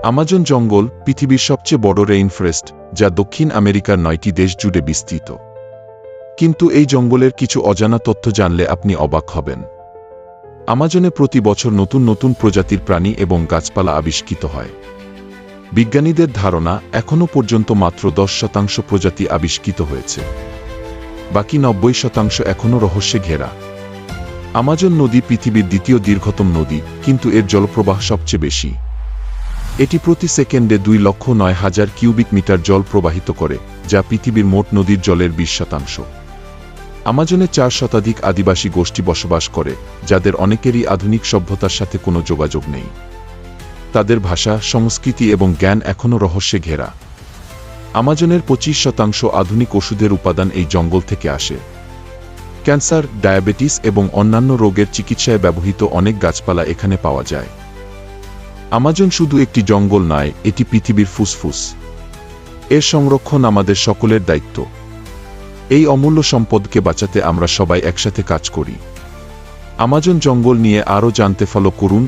Amazon জঙ্গল পৃথিবীর সবচেয়ে বড় রেইনফরেস্ট, যা দক্ষিণ আমেরিকার 9টি দেশ জুড়ে বিস্তৃত। কিন্তু এই জঙ্গলের কিছু অজানা তথ্য জানলে আপনি অবাক হবেন। আমাজনে প্রতি বছর নতুন নতুন প্রজাতির প্রাণী এবং গাছপালা আবিষ্কৃত হয়। বিজ্ঞানীদের ধারণা, এখনও পর্যন্ত মাত্র 10% প্রজাতি আবিষ্কৃত হয়েছে। বাকি 90% এখনও রহস্যে ঘেরা। আমাজন নদী পৃথিবীর দ্বিতীয় দীর্ঘতম নদী, কিন্তু এর জলপ্রবাহ সবচেয়ে বেশি। এটি প্রতি সেকেন্ডে 2,09,000 কিউবিক মিটার জল প্রবাহিত করে, যা পৃথিবীর মোট নদীর জলের 20%। আমাজনে 4 শতাধিক আদিবাসী গোষ্ঠী বসবাস করে, যাদের অনেকেরই আধুনিক সভ্যতার সাথে কোনো যোগাযোগ নেই। তাদের ভাষা, সংস্কৃতি এবং জ্ঞান এখনও রহস্যে ঘেরা। আমাজনের 25% আধুনিক ওষুধের উপাদান এই জঙ্গল থেকে আসে। ক্যান্সার, ডায়াবেটিস এবং অন্যান্য রোগের চিকিৎসায় ব্যবহৃত অনেক গাছপালা এখানে পাওয়া যায়। আমাজন শুধু একটি জঙ্গল নয়, এটি পৃথিবীর ফুসফুস। এর সংরক্ষণ আমাদের সকলের দায়িত্ব। এই অমূল্য সম্পদকে বাঁচাতে আমরা সবাই একসাথে কাজ করি। আমাজন জঙ্গল নিয়ে আরও জানতে ফলো করুন।